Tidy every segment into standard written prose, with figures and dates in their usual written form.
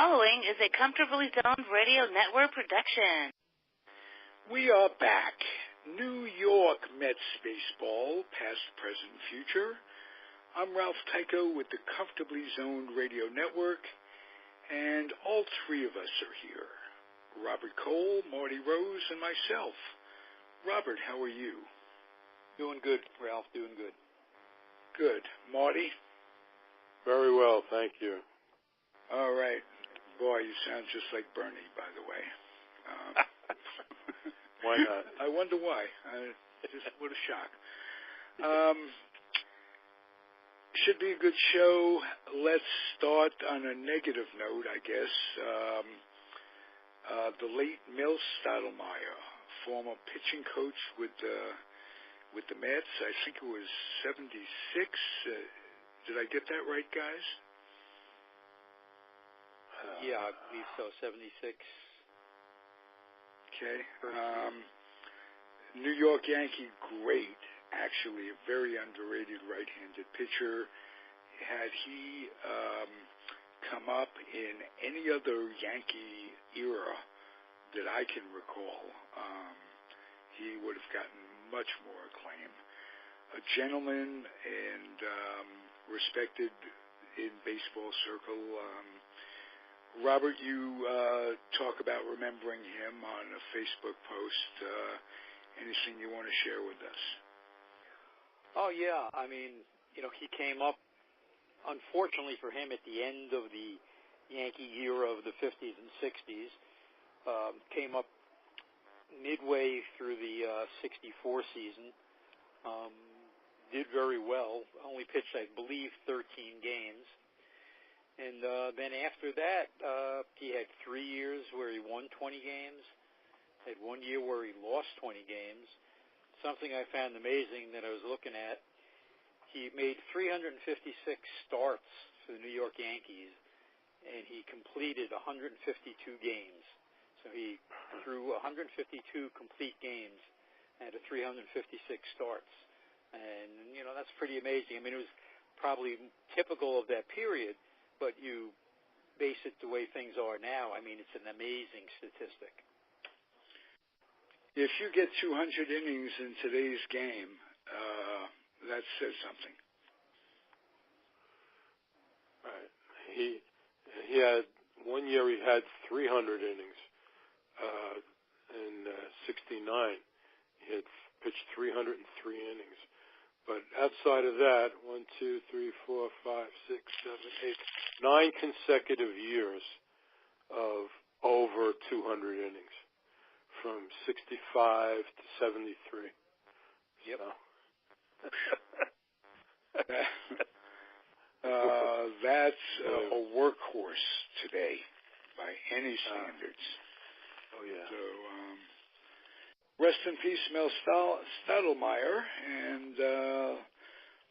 following is a Comfortably Zoned Radio Network production. We are back. New York Mets baseball, past, present, future. I'm Ralph Tycho with the Comfortably Zoned Radio Network, and all three of us are here. Robert Cole, Marty Rose, and myself. Robert, how are you? Doing good, Ralph, doing good. Good. Marty? Very well, thank you. All right. Boy, you sound just like Bernie, by the way. Why not? I wonder why. Just what a shock. Should be a good show. Let's start on a negative note, I guess. The late Mel Stottlemyre, former pitching coach with the Mets. I think it was 76. Did I get that right, guys? Yeah, I believe so, 76. Okay. New York Yankee great, actually, a very underrated right-handed pitcher. Had he come up in any other Yankee era that I can recall, he would have gotten much more acclaim. A gentleman and respected in baseball circle. Robert, you talk about remembering him on a Facebook post. Anything you want to share with us? Oh, yeah. I mean, he came up, unfortunately for him, at the end of the Yankee era of the 50s and 60s. Came up midway through the 64 season. Did very well. Only pitched, I believe, 13 games. And then after that, he had 3 years where he won 20 games, had 1 year where he lost 20 games. Something I found amazing that I was looking at, he made 356 starts for the New York Yankees, and he completed 152 games. So he threw 152 complete games and had 356 starts. And, that's pretty amazing. I mean, it was probably typical of that period, but you base it the way things are now, I mean, it's an amazing statistic. If you get 200 innings in today's game, that says something. Right. He had 1 year he had 300 innings. In 69, he had pitched 303 innings. But outside of that, 1, 2, 3, 4, 5, 6, 7, 8, 9 consecutive years of over 200 innings, from 65 to 73. Yep. So. That's a workhorse today by any standards. Oh, yeah. So, rest in peace, Mel Stottlemyre, and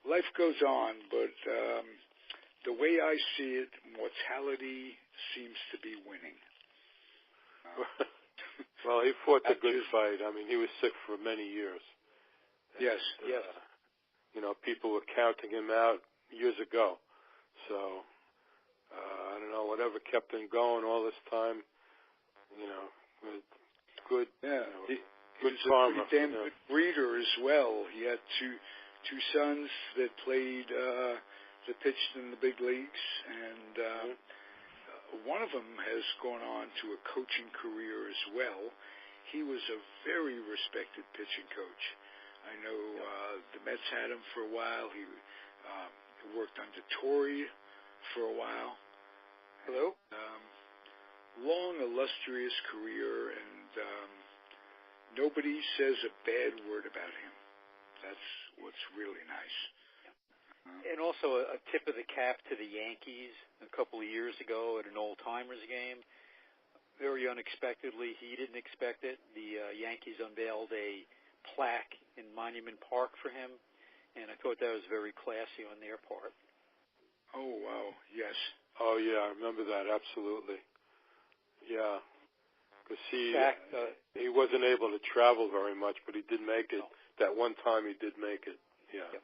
life goes on, but the way I see it, mortality seems to be winning. Well, he fought the good fight. I mean, he was sick for many years. Yes. Yes. People were counting him out years ago. So, I don't know, whatever kept him going all this time, good. Yeah. Good He's farmer. a pretty damn good breeder as well. He had two sons that pitched in the big leagues, and one of them has gone on to a coaching career as well. He was a very respected pitching coach. I know the Mets had him for a while. He worked under Torre for a while. Hello? Long, illustrious career, and nobody says a bad word about him. That's what's really nice. And also a tip of the cap to the Yankees a couple of years ago at an old-timers game. Very unexpectedly, he didn't expect it. The Yankees unveiled a plaque in Monument Park for him, and I thought that was very classy on their part. Oh, wow, yes. Oh, yeah, I remember that, absolutely. Yeah, because he wasn't able to travel very much, but he did make it. No. That one time he did make it, yeah. Yep.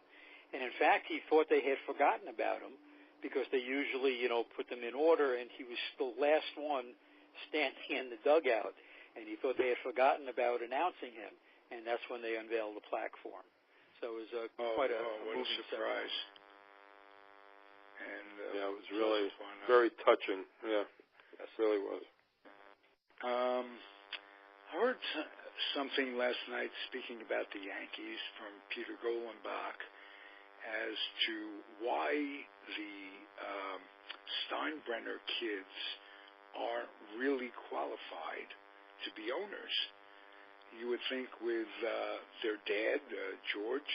And in fact, he thought they had forgotten about him, because they usually, put them in order, and he was the last one standing in the dugout, and he thought they had forgotten about announcing him, and that's when they unveiled the plaque for him. So it was quite a what a surprise. Ceremony. And it was really very touching. Yeah, yes. It really was. I heard something last night speaking about the Yankees from Peter Golenbach as to why the Steinbrenner kids aren't really qualified to be owners. You would think with their dad, George,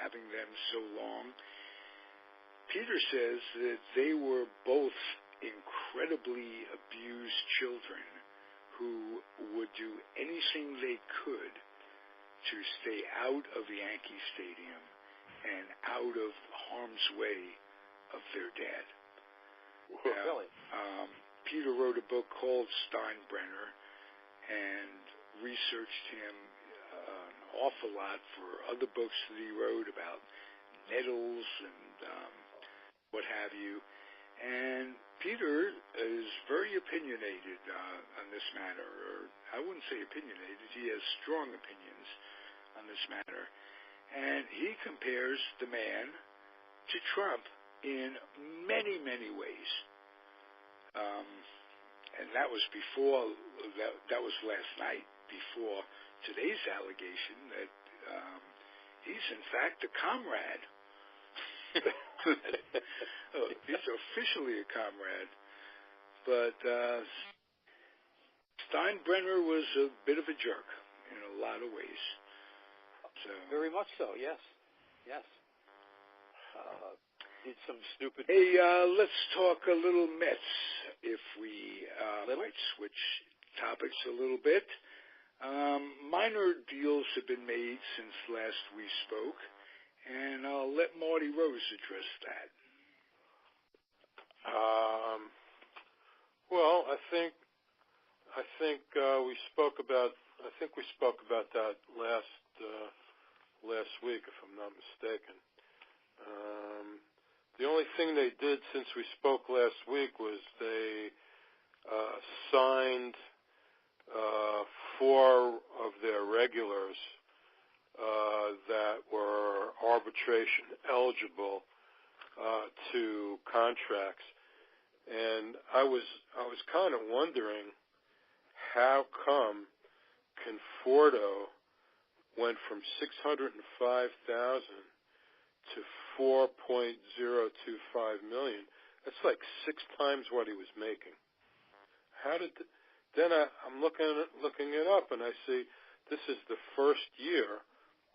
having them so long. Peter says that they were both incredibly abused children who would do anything they could to stay out of Yankee Stadium and out of harm's way of their dad. Really? Peter wrote a book called Steinbrenner and researched him an awful lot for other books that he wrote about Nettles and what have you. And Peter is very opinionated on this matter, or I wouldn't say opinionated, he has strong opinions on this matter. And he compares the man to Trump in many, many ways. And that was before, that was last night, before today's allegation that he's in fact a comrade. He's officially a comrade. But Steinbrenner was a bit of a jerk in a lot of ways. So, very much so, yes. Yes. Did some stupid... Hey, let's talk a little Mets, if we might switch topics a little bit. Minor deals have been made since last we spoke, and I'll let Marty Rose address that. Well, I think we spoke about that last week, if I'm not mistaken. The only thing they did since we spoke last week was they signed 4 of their regulars that were arbitration eligible to contracts, and I was kind of wondering how come Conforto went from $605,000 to $4.025 million. That's like 6 times what he was making. Then I'm looking it up, and I see this is the first year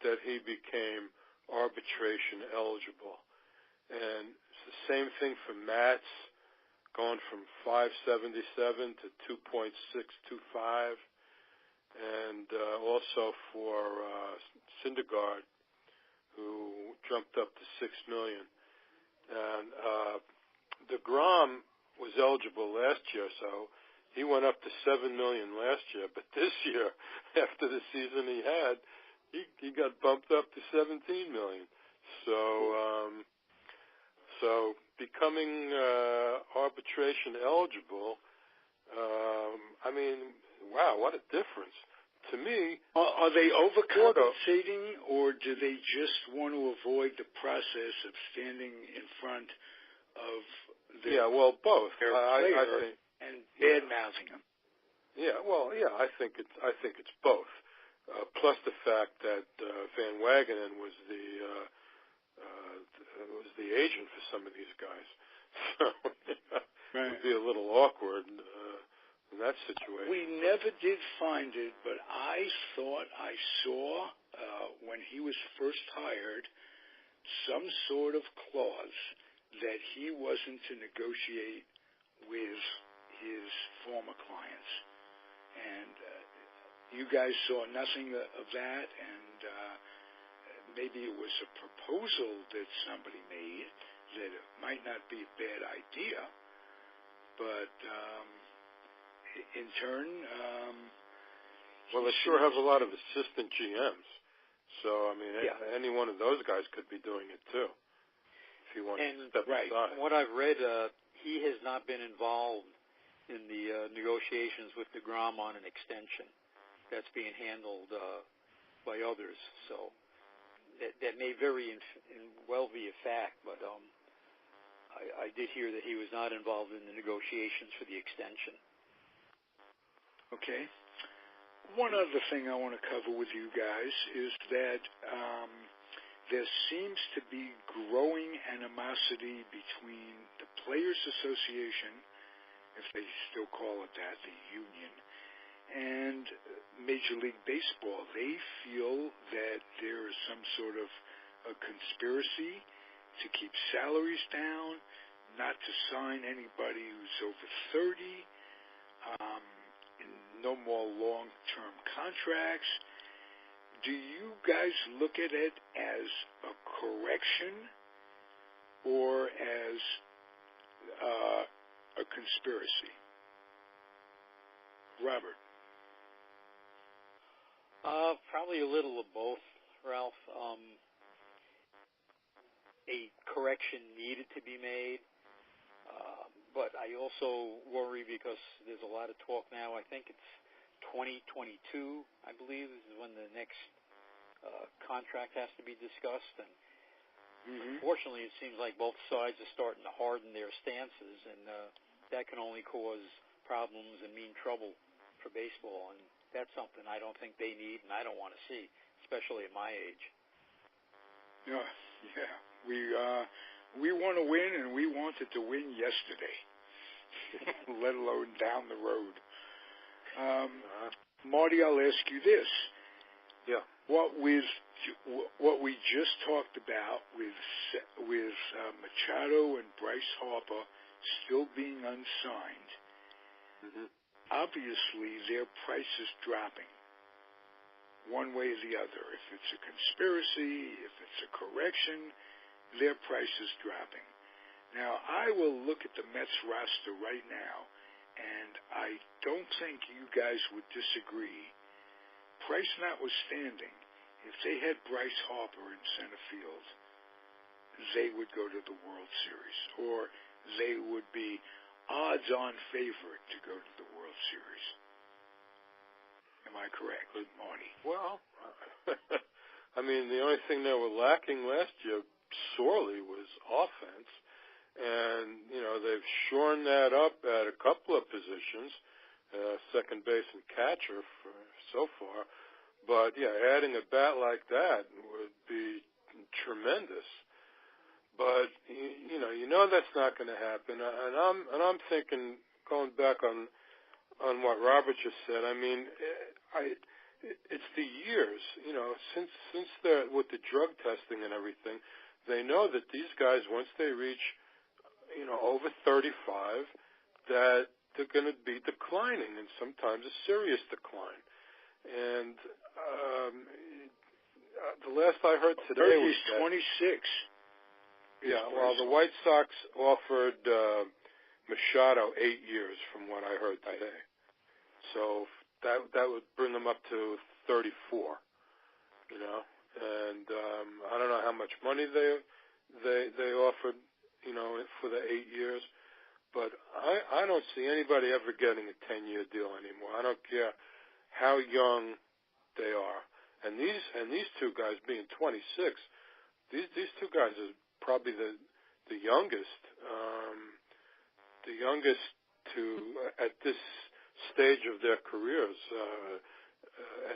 that he became arbitration eligible. And it's the same thing for Matz, going from $577 to $2.625, and also for Syndergaard, who jumped up to $6 million. And DeGrom was eligible last year, so he went up to $7 million last year. But this year, after the season he had, he got bumped up to $17 million. So becoming arbitration eligible, I mean, wow, what a difference. To me, are they overcompensating, or do they just want to avoid the process of standing in front of their both. Their player I think, and bad-mouthing them? I think it's both. Plus the fact that Van Wagenen was the agent for some of these guys, so it would be a little awkward. In that situation. We never did find it, but I thought I saw, when he was first hired, some sort of clause that he wasn't to negotiate with his former clients. And you guys saw nothing of that, and maybe it was a proposal that somebody made that it might not be a bad idea, but... in turn, well, they sure have a lot of assistant GMs. So, I mean, any one of those guys could be doing it too. he wants And to step aside. From what I've read, he has not been involved in the negotiations with DeGrom on an extension. That's being handled by others. So that may well be a fact, but I did hear that he was not involved in the negotiations for the extension. Okay. One other thing I want to cover with you guys is that there seems to be growing animosity between the Players Association, if they still call it that, the union, and Major League Baseball. They feel that there is some sort of a conspiracy to keep salaries down, not to sign anybody who's over 30, no more long-term contracts. Do you guys look at it as a correction or as a conspiracy? Robert? Probably a little of both, Ralph. A correction needed to be made, but I also worry because there's a lot of talk now. I think it's 2022, I believe, is when the next contract has to be discussed. And unfortunately, it seems like both sides are starting to harden their stances, and that can only cause problems and mean trouble for baseball. And that's something I don't think they need and I don't want to see, especially at my age. Yeah. We want to win, and we wanted to win yesterday, let alone down the road. Marty, I'll ask you this. Yeah. What we just talked about with Machado and Bryce Harper still being unsigned, obviously their price is dropping one way or the other. If it's a conspiracy, if it's a correction, their price is dropping. Now, I will look at the Mets roster right now, and I don't think you guys would disagree. Price notwithstanding, if they had Bryce Harper in center field, they would go to the World Series, or they would be odds-on favorite to go to the World Series. Am I correct, Marty? Well, I mean, the only thing they were lacking last year sorely was offense. And, they've shorn that up at a couple of positions, second base and catcher so far. But, adding a bat like that would be tremendous. But, that's not going to happen. And I'm thinking, going back on what Robert just said, I mean, it's the years, since they're with the drug testing and everything, they know that these guys, once they reach, over 35, that they're going to be declining, and sometimes a serious decline. And the last I heard today was that 26. Yeah, well, the White Sox offered Machado 8 years, from what I heard today. So that would bring them up to 34. And I don't know how much money they offered, for the 8 years, but I don't see anybody ever getting a 10-year deal anymore. I don't care how young they are, and these two guys being 26, these two guys are probably the youngest to at this stage of their careers,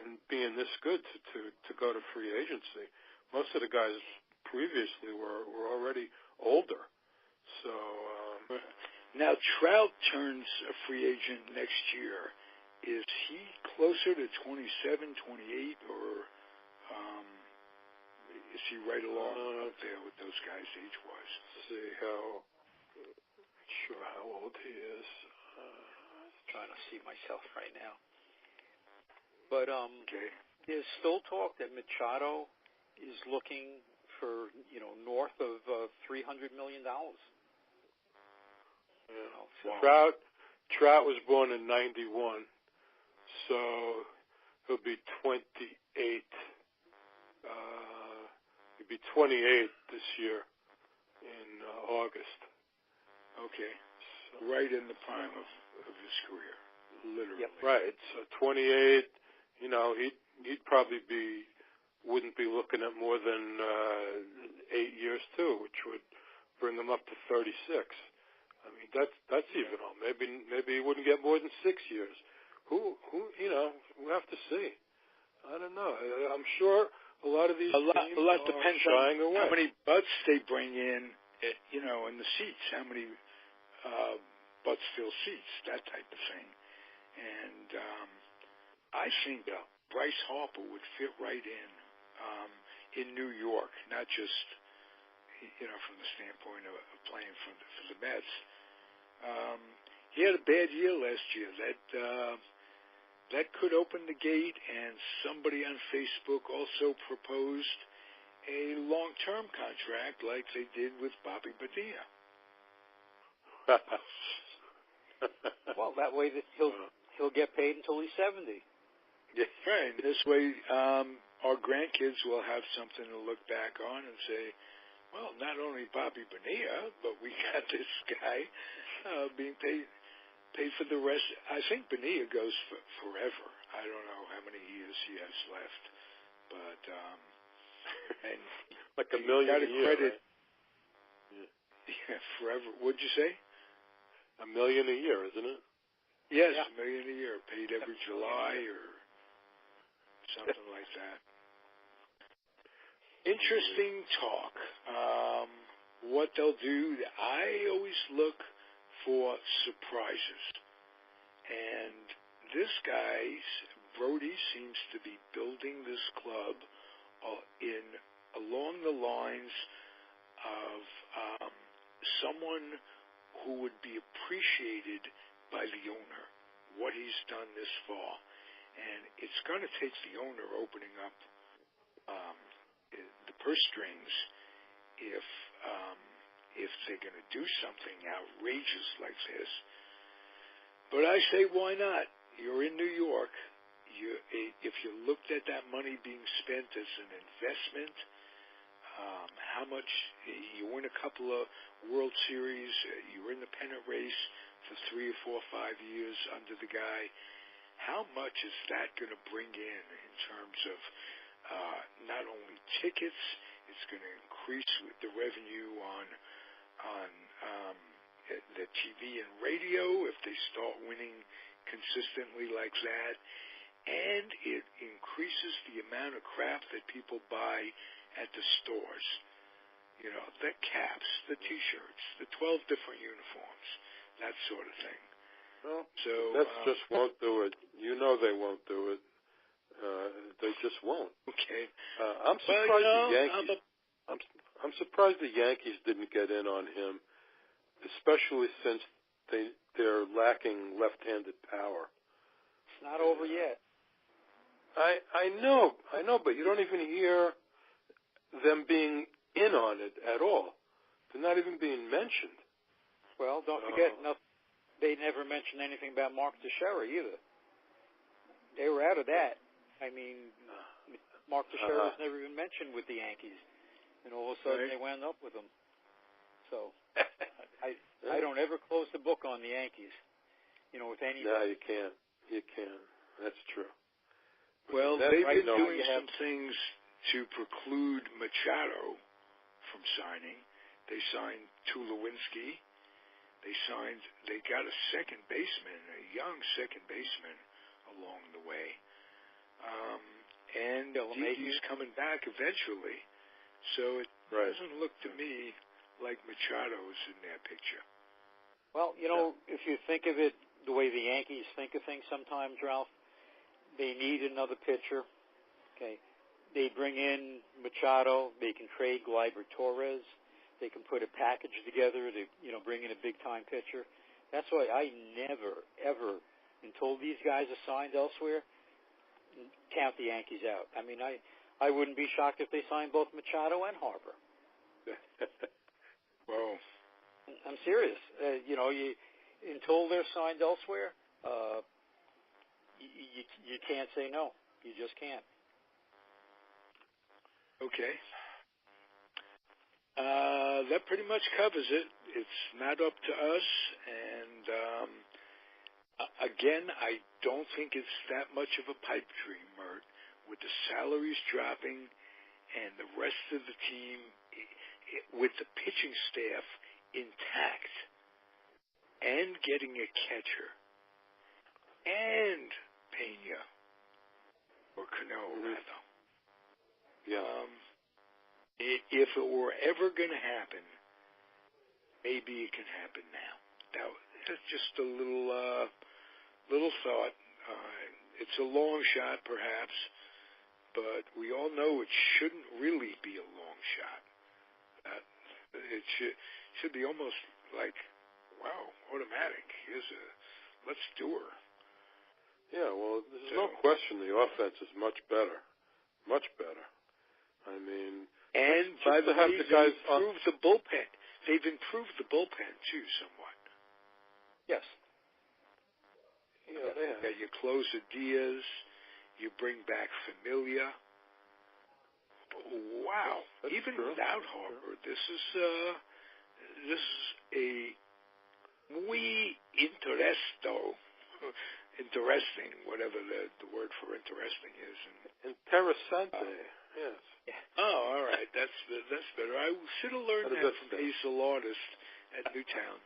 and being this good to go to free agency. Most of the guys previously were already older. So now Trout turns a free agent next year. Is he closer to 27, 28, or is he right along up there with those guys age-wise? See how old he is. Trying to see myself right now. But there's still talk that Machado is looking for, north of $300 million. Yeah. Trout was born in 91, so he'll be 28. He'll be 28 this year in August. Okay. So, Right in the prime of his career, literally. Yep. right. So 28. You know, he'd probably wouldn't be looking at more than 8 years too, which would bring him up to 36. I mean, that's even all. Maybe he wouldn't get more than 6 years. Who you know, we'll have to see. I don't know. I'm sure a lot of these teams depends shying on away. how many butts they bring in, you know, in the seats. How many butts fill seats, that type of thing. And I think Bryce Harper would fit right in New York, not just, you know, from the standpoint of playing for the Mets. He had a bad year last year. That could open the gate, and somebody on Facebook also proposed a long-term contract like they did with Bobby Bonilla. Well, that way that he'll get paid until he's 70. Yeah, right. This way, our grandkids will have something to look back on and say, well, not only Bobby Bonilla, but we got this guy being paid for the rest. I think Bonilla goes forever. I don't know how many years he has left, but and like $1 million a year. Credit, right? Yeah, forever. What'd you say? $1 million a year, isn't it? Yes, $1 million a year, paid every July or something like that. Interesting talk. What they'll do, I always look for surprises. And this guy, Brody, seems to be building this club along the lines of someone who would be appreciated by the owner, what he's done this far. And it's going to take the owner opening up the purse strings if they're going to do something outrageous like this. But I say, why not? You're in New York. If you looked at that money being spent as an investment, how much you win a couple of World Series, you're in the pennant race for 3 or 4 or 5 years under the guy. How much is that going to bring in terms of not only tickets, it's going to increase the revenue on the TV and radio if they start winning consistently like that, and it increases the amount of crap that people buy at the stores. You know, the caps, the T-shirts, the 12 different uniforms, that sort of thing. Well, so Mets just won't do it. You know they won't do it. They just won't. Okay. I'm surprised the Yankees. I'm surprised the Yankees didn't get in on him, especially since they're lacking left-handed power. It's not over yet. I know, but you don't even hear them being in on it at all. They're not even being mentioned. Well, don't forget, they never mentioned anything about Mark Teixeira either. They were out of that. I mean, Mark Teixeira was never even mentioned with the Yankees, and all of a sudden they wound up with him. So I don't ever close the book on the Yankees. You know, with any. No, you can't. You can't. That's true. Well, they've been doing some things to preclude Machado from signing. They signed Tulowitzki. They got a second baseman, a young second baseman along the way. And he's coming back eventually. So it doesn't look to me like Machado's in that picture. Well, you know, if you think of it the way the Yankees think of things sometimes, Ralph, they need another pitcher. Okay. They bring in Machado. They can trade Gleyber Torres. They can put a package together to, you know, bring in a big-time pitcher. That's why I never, ever, until these guys are signed elsewhere, count the Yankees out. I mean, I wouldn't be shocked if they signed both Machado and Harper. Well, I'm serious. You know, until they're signed elsewhere, you can't say no. You just can't. Okay. That pretty much covers it. It's not up to us, and again, I don't think it's that much of a pipe dream, Mert, with the salaries dropping and the rest of the team, with the pitching staff intact, and getting a catcher, and Pena, or Cano, rather. Yeah. If it were ever going to happen, maybe it can happen now. That's just a little thought. It's a long shot, perhaps, but we all know it shouldn't really be a long shot. It should be almost like, wow, automatic. Let's do her. Yeah, well, there's no question the offense is much better. Much better. I mean... And by the way, they've improved the bullpen. They've improved the bullpen, too, somewhat. Yes. Yeah, they have. You close Diaz. You bring back Familia. Wow. That's Even true. without Harper, this is a muy interesting, whatever the word for interesting is. Interessante, yes. Oh, all right. That's better. I should have learned that from Hazel Artist at Newtown.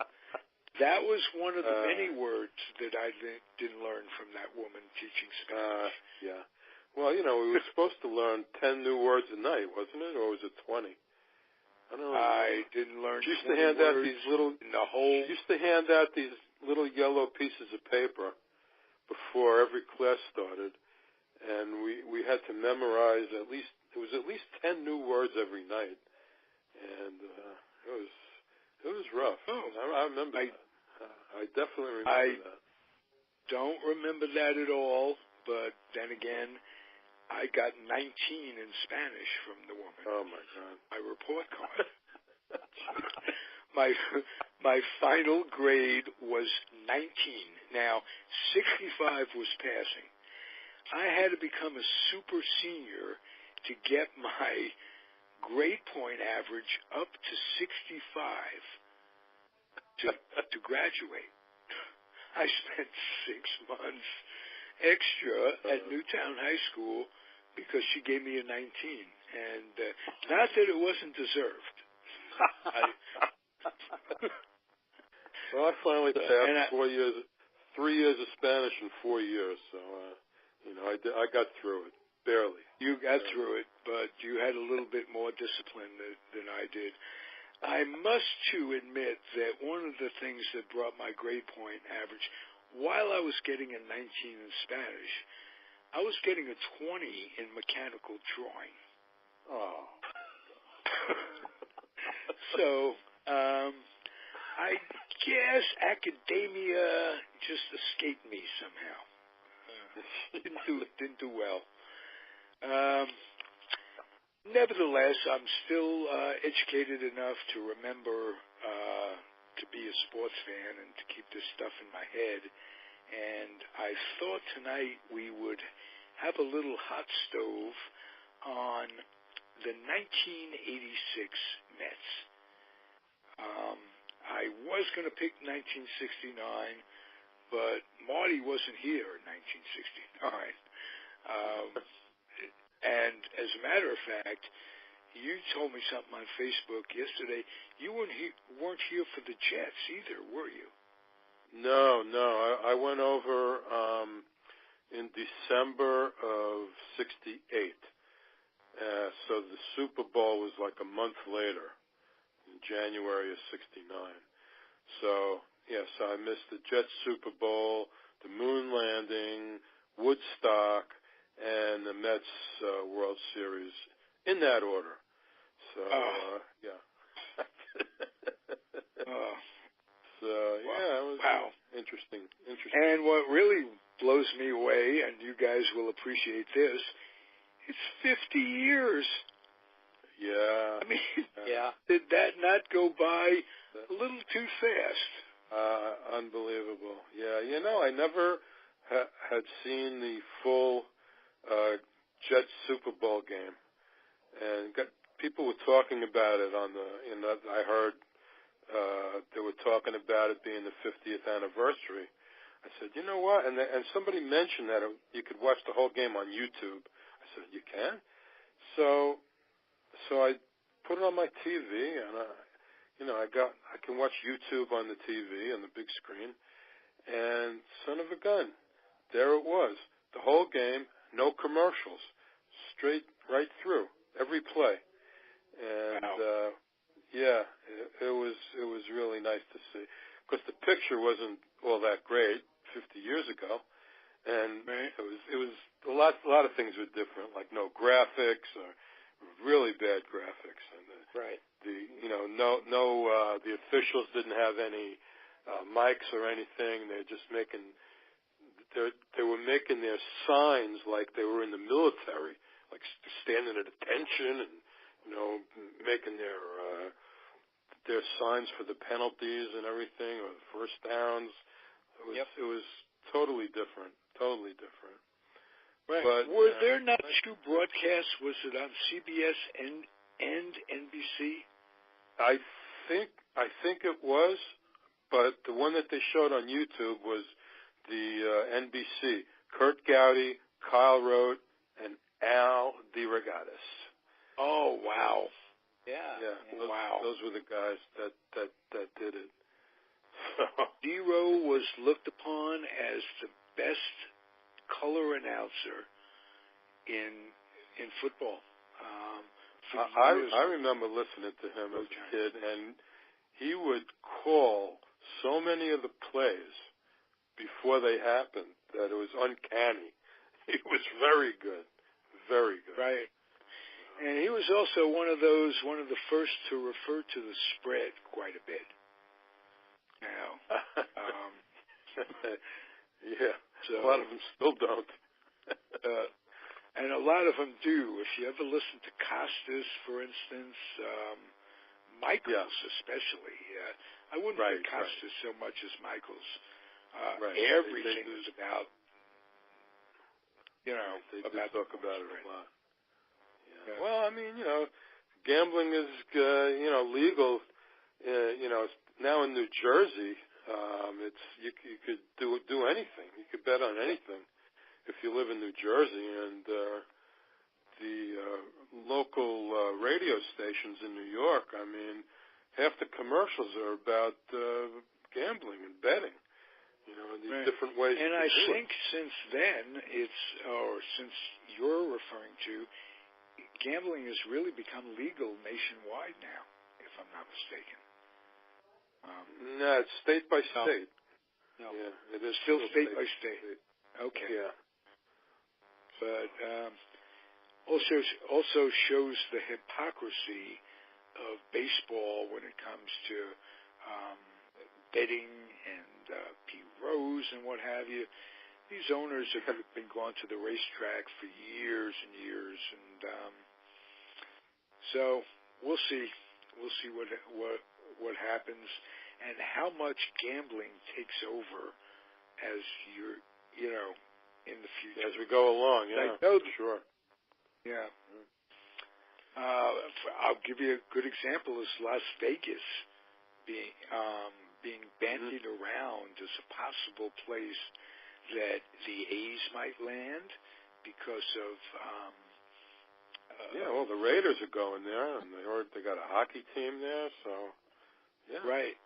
That was one of the many words that I didn't learn from that woman teaching Spanish. Yeah. Well, we were supposed to learn 10 new words a night, wasn't it? Or was it 20? I don't know. I didn't learn 20 She used to hand out these little... She used to hand out these little yellow pieces of paper before every class started, and we had to memorize it was at least 10 new words every night, and it was rough. Oh, I remember that. I definitely remember that. Don't remember that at all, but then again, I got 19 in Spanish from the woman. Oh, my God. My report card. My final grade was 19. Now, 65 was passing. I had to become a super senior to get my grade point average up to 65 to graduate. I spent 6 months extra at Newtown High School because she gave me a 19. And not that it wasn't deserved. Well, I finally passed 4 years, 3 years of Spanish in 4 years, so I got through it barely. You got through it, but you had a little bit more discipline than I did. I must too admit that one of the things that brought my grade point average, while I was getting a 19 in Spanish, I was getting a 20 in mechanical drawing. Oh. So, I guess academia just escaped me somehow. Didn't do well. Nevertheless, I'm still educated enough to remember to be a sports fan and to keep this stuff in my head. And I thought tonight we would have a little hot stove on the 1986 Mets. I was going to pick 1969, but Marty wasn't here in 1969. And as a matter of fact, you told me something on Facebook yesterday. You weren't here for the Jets either, were you? No. I went over in December of '68. So the Super Bowl was like a month later, in January of '69. So, yes, I missed the Jets Super Bowl, the moon landing, Woodstock, and the Mets World Series in that order. So, yeah. So, yeah, it was interesting. And what really blows me away, and you guys will appreciate this, it's 50 years. Yeah. I mean, did that not go by a little too fast? Unbelievable. Yeah, I never had seen the full Jets Super Bowl game, and got people were talking about it I heard they were talking about it being the 50th anniversary. I said, you know what? And somebody mentioned that you could watch the whole game on YouTube. I said, you can? So I put it on my TV, and I can watch YouTube on the TV on the big screen. And son of a gun, there it was, the whole game, no commercials, straight right through every play. And wow. it was really nice to see, because the picture wasn't all that great 50 years ago, and right. it was a lot of things were different, like no graphics or really bad graphics, and the officials didn't have any mics or anything. They're just they were making their signs like they were in the military, like standing at attention, and making their signs for the penalties and everything, or the first downs. It was totally different. Right. But, were there not two broadcasts? Was it on CBS and NBC? I think it was, but the one that they showed on YouTube was the NBC. Kurt Gowdy, Kyle Rote, and Al DeRogatis. Oh, wow. Yeah. Wow. Those were the guys that did it. D-Row was looked upon as the best color announcer in football. I remember listening to him as a kid, and he would call so many of the plays before they happened that it was uncanny. He was very good. Right. And he was also one of the first to refer to the spread quite a bit. Now, yeah. So, a lot of them still don't. and a lot of them do. If you ever listen to Costas, for instance, Michaels especially. I wouldn't say Costas so much as Michaels. Everything is about, they about talk about it a lot. Yeah. Well, I mean, gambling is, legal. It's now in New Jersey. You could do anything. You could bet on anything if you live in New Jersey, and the local radio stations in New York. I mean, half the commercials are about gambling and betting. These different ways. And I think since then, since you're referring to, gambling has really become legal nationwide now, if I'm not mistaken. No, it's state by state. No. Yeah, it is still state by state. Okay. Yeah. But also shows the hypocrisy of baseball when it comes to betting and Pete Rose and what have you. These owners have been going to the racetrack for years and years, and so we'll see. We'll see what happens and how much gambling takes over as you're, in the future. As we go along, yeah. I know sure. Yeah. I'll give you a good example is Las Vegas being bandied around as a possible place that the A's might land because of well, the Raiders are going there, and they got a hockey team there, so yeah. Right.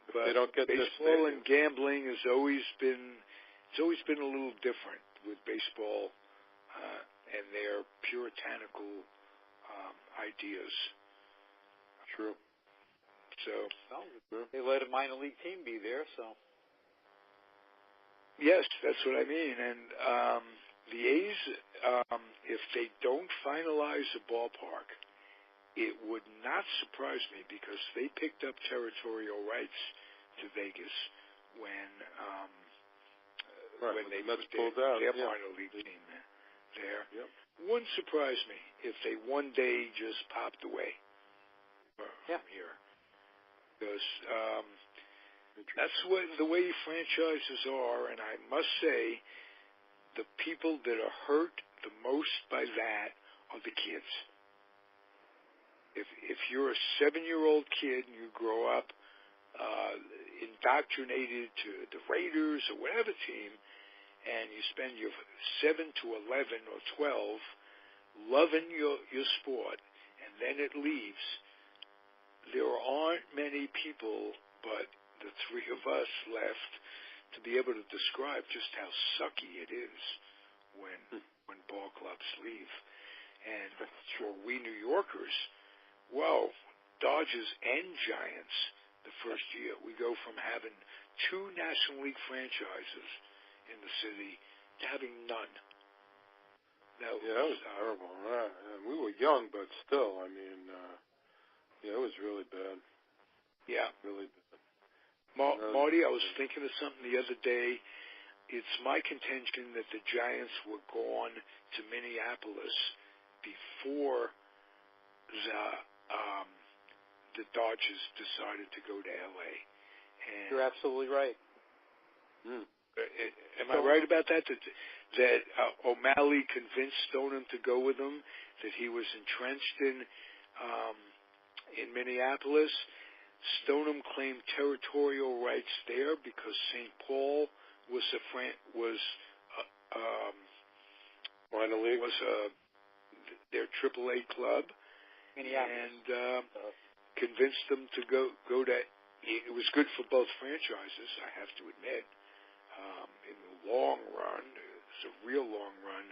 If but they don't get baseball and gambling has always been a little different with baseball and their puritanical ideas. True. So they let a minor league team be there, so. Yes, that's what I mean. And the A's, if they don't finalize a ballpark, it would not surprise me because they picked up territorial rights to Vegas when they put their minor league team there. Yep. Wouldn't surprise me if they one day just popped away from here. Because that's the way franchises are, and I must say the people that are hurt the most by that are the kids. if you're a 7-year-old kid and you grow up indoctrinated to the Raiders or whatever team, and you spend your 7 to 11 or 12 loving your sport, and then it leaves, there aren't many people but the three of us left to be able to describe just how sucky it is when ball clubs leave. And for we New Yorkers, well, Dodgers and Giants, the first year, we go from having 2 National League franchises in the city to having none. That was terrible. We were young, but still, I mean, it was really bad. Yeah. Really bad. Marty, I was thinking of something the other day. It's my contention that the Giants were gone to Minneapolis before the Dodgers decided to go to L.A. And you're absolutely right. Am I right about that? That O'Malley convinced Stoneham to go with him, that he was entrenched in Minneapolis. Stoneham claimed territorial rights there because St. Paul was minor league, was their AAA club, Minneapolis, and convinced them to go to. It was good for both franchises, I have to admit. In the long run, it was a real long run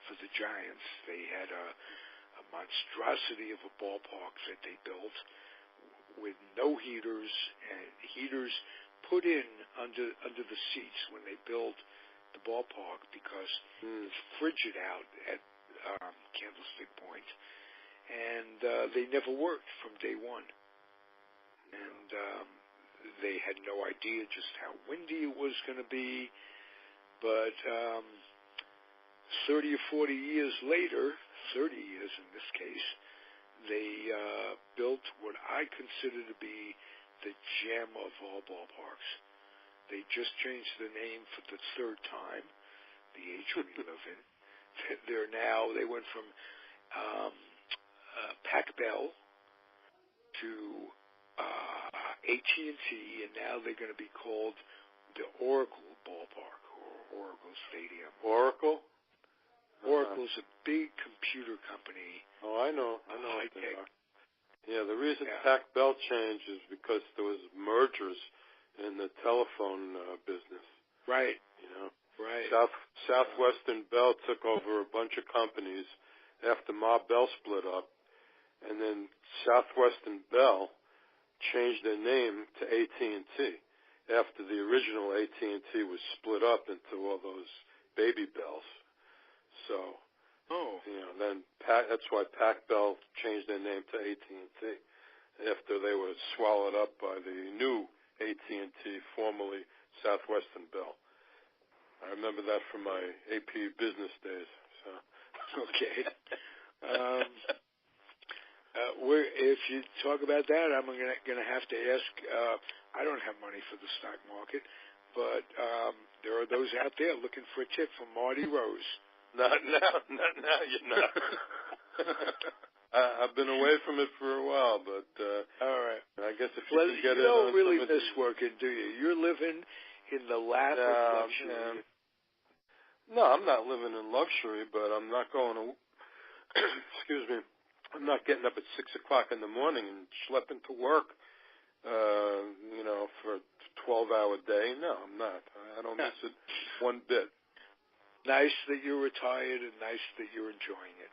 for the Giants. They had a monstrosity of a ballpark that they built with no heaters, and heaters put in under the seats when they built the ballpark because it's frigid out at Candlestick Point, and they never worked from day one. And they had no idea just how windy it was going to be. But 30 or 40 years later, 30 years in this case, they built what I consider to be the gem of all ballparks. They just changed the name for the third time, the age we live in. They went from Pac Bell to AT&T, and now they're going to be called the Oracle Ballpark or Oracle Stadium. Oracle? Oracle's a big computer company. Oh, I know. High tech. Yeah, the reason Pac Bell changed is because there was mergers in the telephone business. Right. Right. Southwestern Bell took over a bunch of companies after Ma Bell split up, and then Southwestern Bell changed their name to AT&T after the original AT&T was split up into all those baby bells. So, then that's why Pac Bell changed their name to AT&T after they were swallowed up by the new AT&T, formerly Southwestern Bell. I remember that from my AP business days. So. Okay. If you talk about that, I'm going to have to ask. I don't have money for the stock market, but there are those out there looking for a tip from Marty Rose. Not now, you're not. I've been away from it for a while, but all right. I guess if you can get it, you don't really miss working, do you? You're living in the lap of luxury. No, I'm not living in luxury, but I'm not going to. Excuse me. I'm not getting up at 6 o'clock in the morning and schlepping to work, for a 12-hour day. No, I'm not. I don't miss it one bit. Nice that you're retired and nice that you're enjoying it.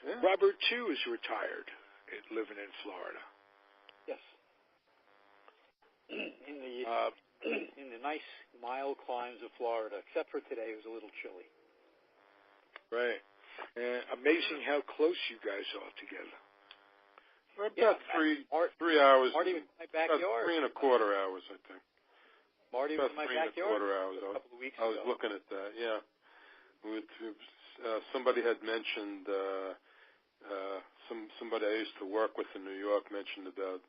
Yeah. Robert, too, is retired, living in Florida. Yes. In the nice, mild climes of Florida, except for today, it was a little chilly. Right. Amazing how close you guys are together. We're about 3 hours. Marty was in my backyard. About 3.25 hours, I think. Marty was in my backyard. Hours. A couple of weeks ago. I was looking at that. Yeah. Somebody had mentioned. Somebody I used to work with in New York mentioned about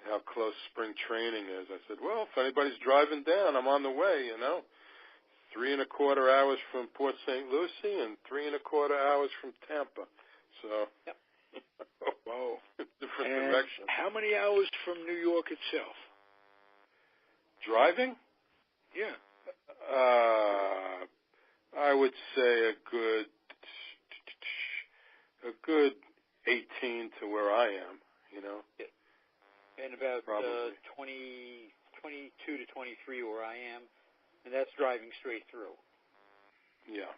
how close spring training is. I said, well, if anybody's driving down, I'm on the way. 3.25 hours from Port St. Lucie and 3.25 hours from Tampa. So, yep. Whoa. Different And direction. how many hours from New York itself? Driving? Yeah. I would say a good 18 to where I am, you know. And about 22 to 23 where I am, and that's driving straight through. Yeah.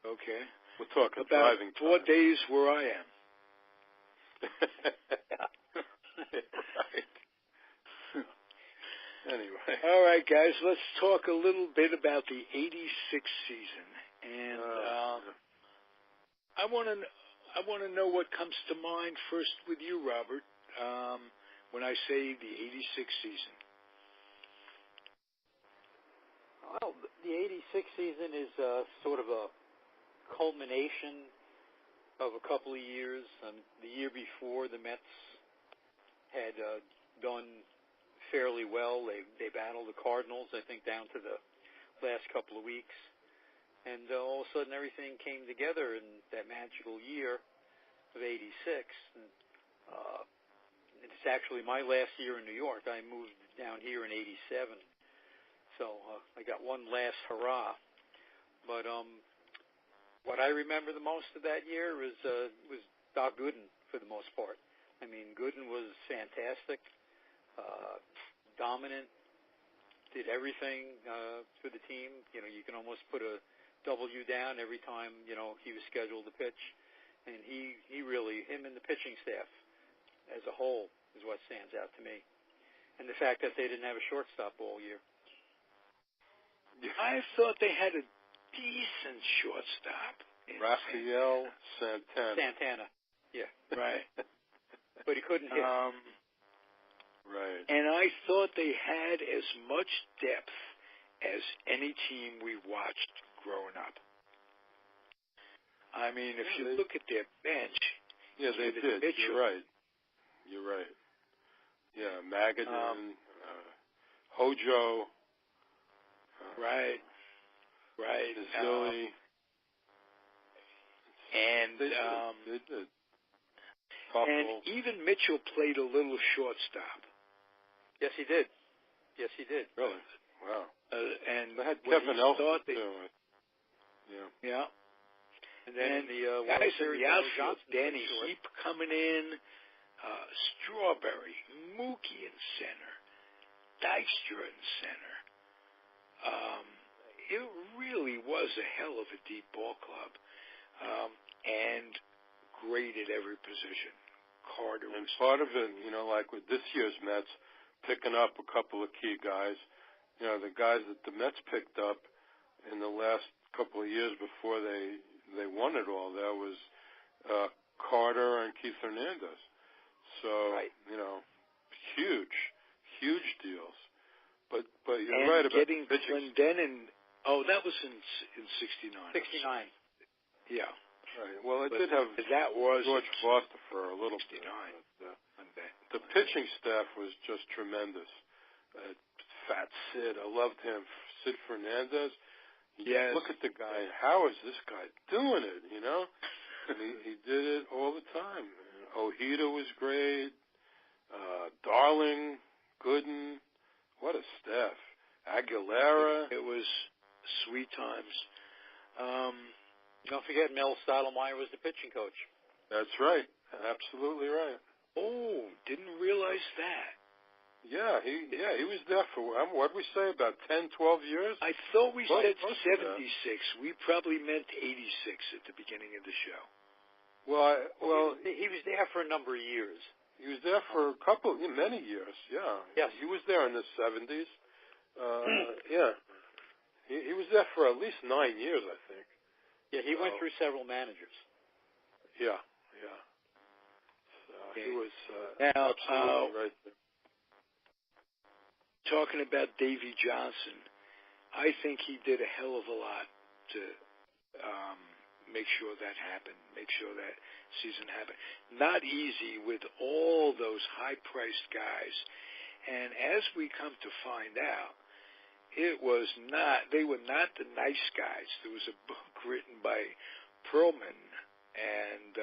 Okay. We're talking about driving 4 time. days where I am. Right. Anyway. All right, guys, let's talk a little bit about the 86 season. And I want to know what comes to mind first with you, Robert, when I say the 86 season. Well, the 86 season is sort of a culmination of a couple of years. The year before, the Mets had done fairly well. They battled the Cardinals, I think, down to the last couple of weeks. And all of a sudden, everything came together in that magical year of 86. And, it's actually my last year in New York. I moved down here in 87. So I got one last hurrah. But what I remember the most of that year was Doc Gooden for the most part. I mean, Gooden was fantastic, dominant, did everything for the team. You know, you can almost put a W down every time, you know, he was scheduled to pitch. And he really, him and the pitching staff as a whole is what stands out to me. And the fact that they didn't have a shortstop all year. I thought they had a decent shortstop. Rafael Santana, yeah. Right. But he couldn't hit. Right. And I thought they had as much depth as any team we watched growing up. I mean, if you look at their bench. Yeah, they did. Mitchell, You're right. Yeah, Magadan, Hojo. Right. Zilli. And they did. And even Mitchell played a little shortstop. Yes, he did. Really? Wow. And they had Kevin Elson, too. Yeah. And then the guys in the outfield, Johnson, Danny Heap coming in, Strawberry, Mookie in center, Dykstra in center. It really was a hell of a deep ball club, and great at every position. Carter and part of it, you know, like with this year's Mets, picking up a couple of key guys. You know, the guys that the Mets picked up in the last couple of years before they won it all, there was Carter and Keith Hernandez. So, you know, huge deals. But you're right about getting Clendenin. Oh, that was in 69. 69. Yeah. Right. Well, it did have that was George Foster for a little 69. bit. The pitching staff was just tremendous. Fat Sid, I loved him. Sid Fernandez. Yes. Look at the guy. How is this guy doing it? You know, and he did it all the time. Ojeda was great. Darling, Gooden. What a staff. Aguilera. It was sweet times. Don't forget Mel Stottlemyre was the pitching coach. That's right. Absolutely right. Oh, didn't realize that. Yeah, he was there for, what did we say, about 10, 12 years? I thought we said 76. We probably meant 86 at the beginning of the show. Well, he was there for a number of years. He was there for many years, yeah. Yes. He was there in the 70s. Yeah. He was there for at least 9 years, I think. Yeah, he went through several managers. Yeah. So he was now, absolutely right there. Talking about Davey Johnson, I think he did a hell of a lot to make sure that happened, make sure that season happened. Not easy with all those high-priced guys. And as we come to find out, they were not the nice guys. There was a book written by Perlman, and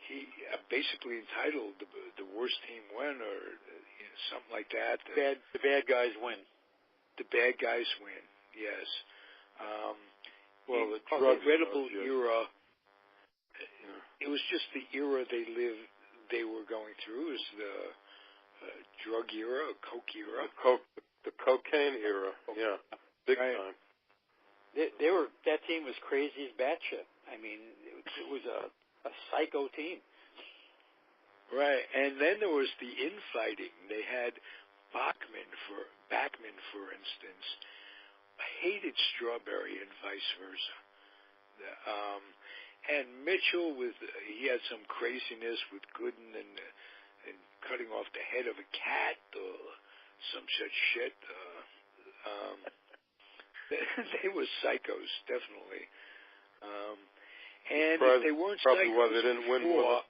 he basically entitled the worst team win, or something like that. The bad guys win. The bad guys win. Yes. Well, the incredible era. It was just the era they were going through. It was the drug era, coke era. The cocaine era. Yeah, big time. That team was crazy as batshit. I mean, it was a psycho team. Right, and then there was the infighting. They had Backman, for instance, hated Strawberry and vice versa. And Mitchell, he had some craziness with Gooden and cutting off the head of a cat or some such shit. They were psychos, definitely. And if they weren't probably psychos why they didn't win more.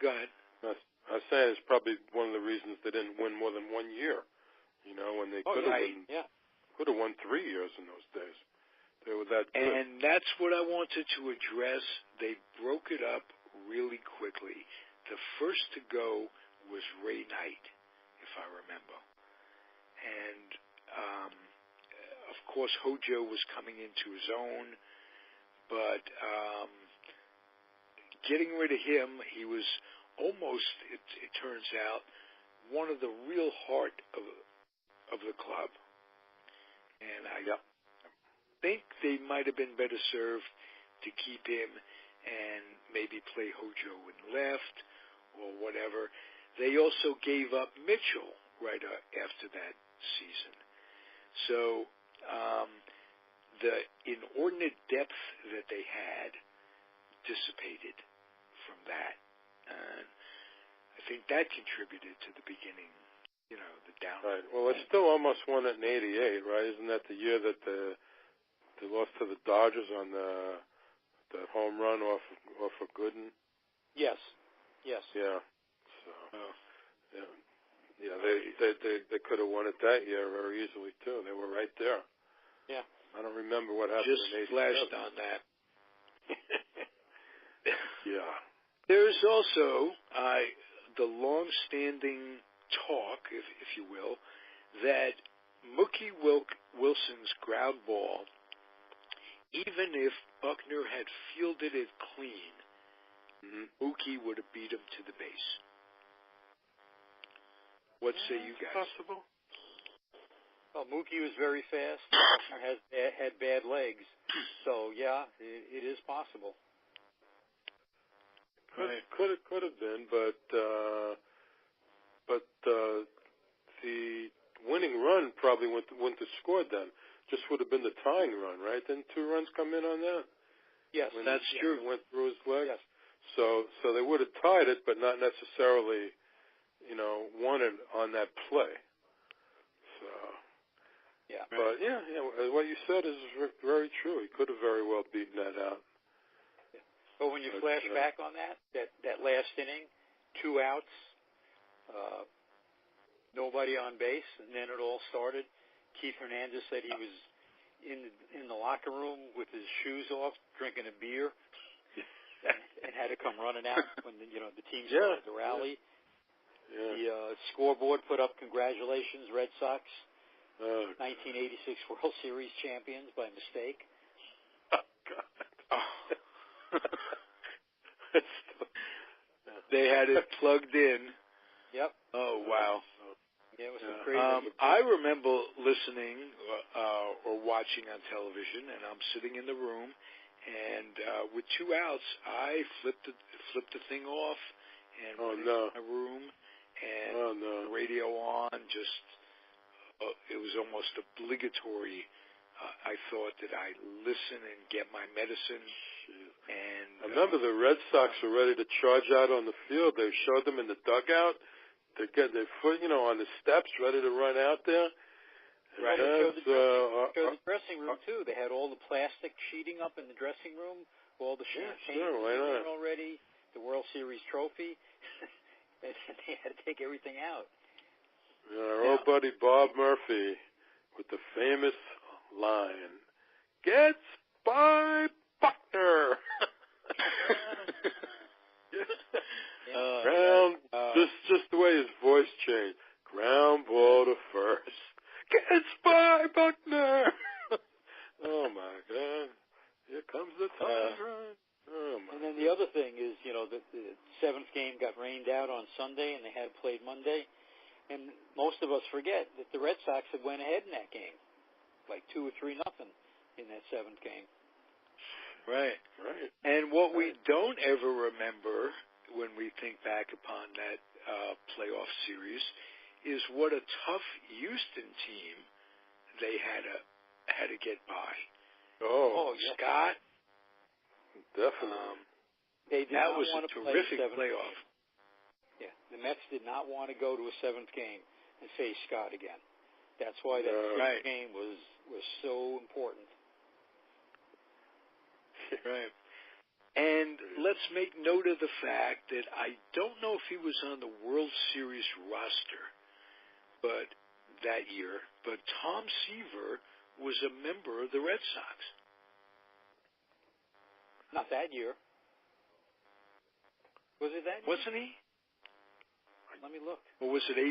Go ahead. I was saying it's probably one of the reasons they didn't win more than 1 year. When they could have won 3 years in those days. They were that good. And that's what I wanted to address. They broke it up really quickly. The first to go was Ray Knight, if I remember. And, of course, Hojo was coming into his own. But getting rid of him, he was almost, it turns out, one of the real heart of the club. And I think they might have been better served to keep him and maybe play Hojo in left or whatever. They also gave up Mitchell right after that season. So the inordinate depth that they had dissipated from that. And I think that contributed to the beginning, the down. Right. Well, it's still almost won it in '88, right? Isn't that the year that they lost to the Dodgers on that home run off of Gooden? Yes. Yeah. So. They could have won it that year very easily too. They were right there. Yeah. I don't remember what happened. Just in '87. flashed on that. Yeah. There's also the long-standing talk, if you will, that Mookie Wilson's ground ball, even if Buckner had fielded it clean, Mookie would have beat him to the base. What say you guys? Possible. Well, Mookie was very fast, had bad legs, so yeah, it is possible. Could have been, but the winning run probably wouldn't have scored then. Just would have been the tying run, right? Didn't 2 runs come in on that? Yes, that's true. Went through his legs. Yes. So they would have tied it, but not necessarily, won it on that play. So. Yeah. But what you said is very true. He could have very well beaten that out. But when you flash back on that last inning, 2 outs, nobody on base, and then it all started. Keith Hernandez said he was in the locker room with his shoes off, drinking a beer, and had to come running out when the team started to rally. Yeah. The scoreboard put up congratulations, Red Sox, 1986 World Series champions by mistake. Oh, God. They had it plugged in. Yep. Oh, wow. Yeah, it was some crazy. I remember listening or watching on television, and I'm sitting in the room, and with 2 outs, I flipped the thing off and went into my room and the radio on. Just it was almost obligatory. I thought that I listen and get my medicine. And I remember the Red Sox were ready to charge out on the field. They showed them in the dugout. They get their foot, on the steps, ready to run out there. Right. They showed the dressing room too. They had all the plastic sheeting up in the dressing room, all the champagne already, the World Series trophy. They had to take everything out. Our old buddy Bob Murphy with the famous line, "Gets by Buckner." Just the way his voice changed. Ground ball to first. Gets by Buckner. Oh my God! Here comes the time run. Oh my! And then the other thing is, the seventh game got rained out on Sunday, and they had played Monday. And most of us forget that the Red Sox had went ahead in that game, like 2 or 3-0 in that seventh game. Right. And what we don't ever remember when we think back upon that playoff series is what a tough Houston team they had to get by. Oh, yeah. Scott. Definitely. That was a terrific playoff. Yeah, the Mets did not want to go to a seventh game and face Scott again. That's why that game was so important. Right. And let's make note of the fact that I don't know if he was on the World Series roster that year, but Tom Seaver was a member of the Red Sox. Not that year. Was it that year? Wasn't he? Let me look. Or was it 85?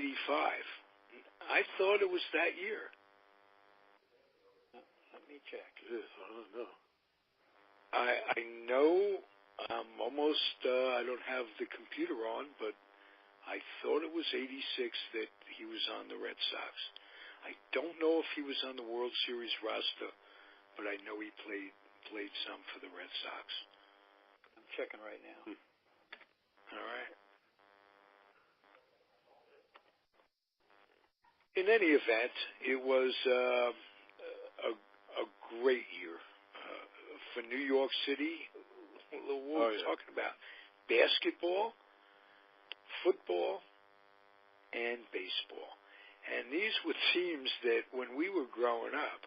I thought it was that year. Let me check. Yes, I don't know. I know almost, I don't have the computer on, but I thought it was 86 that he was on the Red Sox. I don't know if he was on the World Series roster, but I know he played some for the Red Sox. I'm checking right now. All right. In any event, it was a great year for New York City. What we're talking about: basketball, football, and baseball. And these were teams that, when we were growing up,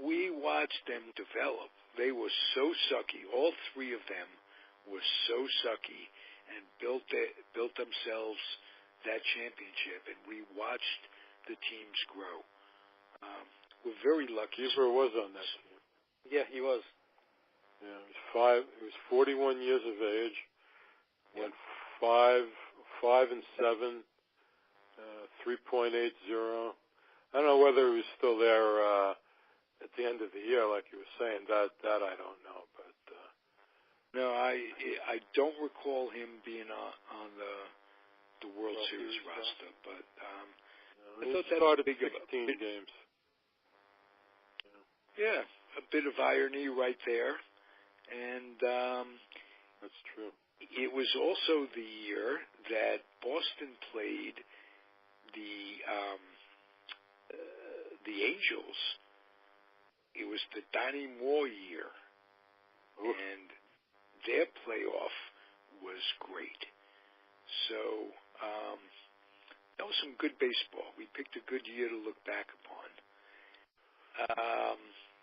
we watched them develop. They were so sucky. All three of them were so sucky and built themselves that championship. And we watched the teams grow. We're very lucky. Seaver was on that team. Yeah, he was. Yeah, he was 41 years of age. Went 5-7, 3.80. I don't know whether he was still there at the end of the year, like you were saying. That I don't know, but no, I don't recall him being on the World Series roster, but I thought that started big 16 games. Yeah, a bit of irony right there, and that's true. It was also the year that Boston played the Angels. It was the Donnie Moore year, and their playoff was great. So that was some good baseball. We picked a good year to look back upon.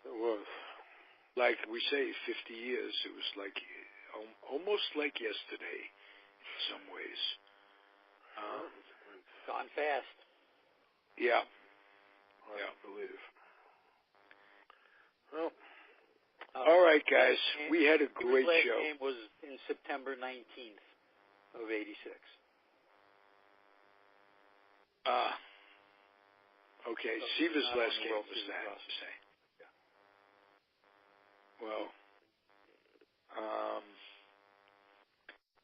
It was. Like we say, 50 years. It was like almost like yesterday in some ways. Gone fast. Yeah. I believe. Well, all right, guys. We had a great last show. Game was in September 19th of '86. Okay. Seaver's last game was that. Say. Yeah. Well,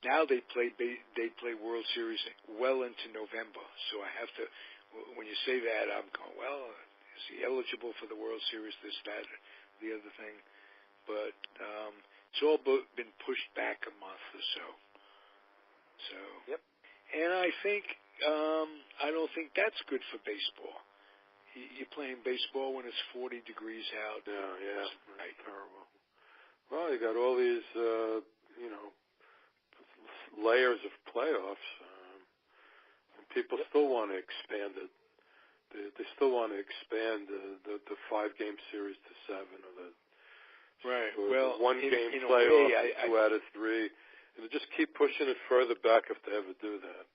now they play World Series well into November. So I have to. When you say that, I'm going, well, is he eligible for the World Series? This, that, the other thing. But it's all been pushed back a month or so. So. Yep. And I think I don't think that's good for baseball. You're playing baseball when it's 40 degrees out. Yeah, right. Terrible. Well, you got all these, layers of playoffs, and people still want to expand it. They still want to expand the 5-game series to 7, or the Well, 1-game playoff, 2 out of 3, and just keep pushing it further back if they ever do that,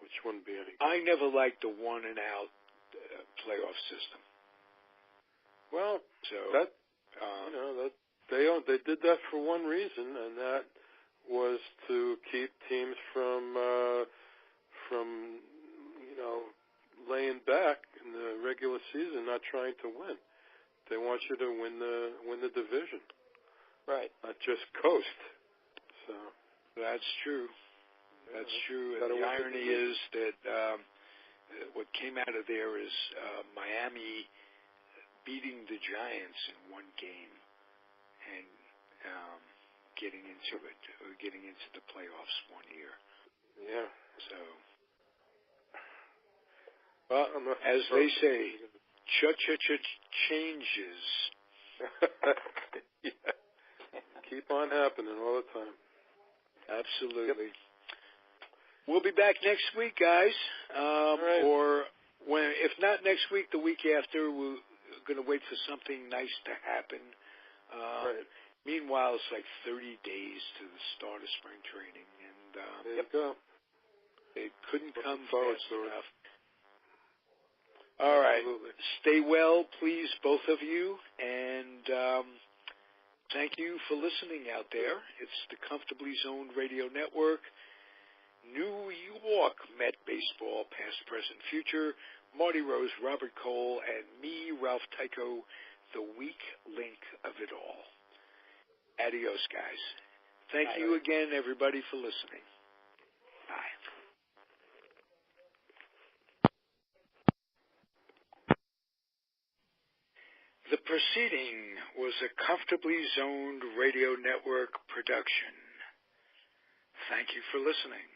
which wouldn't be any good. I never liked the 1-and-out playoff system. Well, so that they did that for one reason, and that was to keep teams from laying back in the regular season, not trying to win. They want you to win the division, right? Not just coast. So that's true. That's true. And the irony is that what came out of there is Miami beating the Giants in one game and getting into the playoffs one year. Yeah. So, well, as they say, changes. Yeah. Keep on happening all the time. Absolutely. Yep. We'll be back next week, guys. Right. Or if not next week, the week after. We're going to wait for something nice to happen. Right. Meanwhile, it's like 30 days to the start of spring training, and there you go. It couldn't come forward fast to it. enough. All right. Absolutely. Stay well, please, both of you, and thank you for listening out there. It's the Comfortably Zoned Radio Network. New York Met baseball, past, present, future. Marty Rose, Robert Cole, and me, Ralph Tycho, the weak link of it all. Adios, guys. Thank you again, everybody, for listening. Bye. The proceeding was a Comfortably Zoned Radio Network production. Thank you for listening.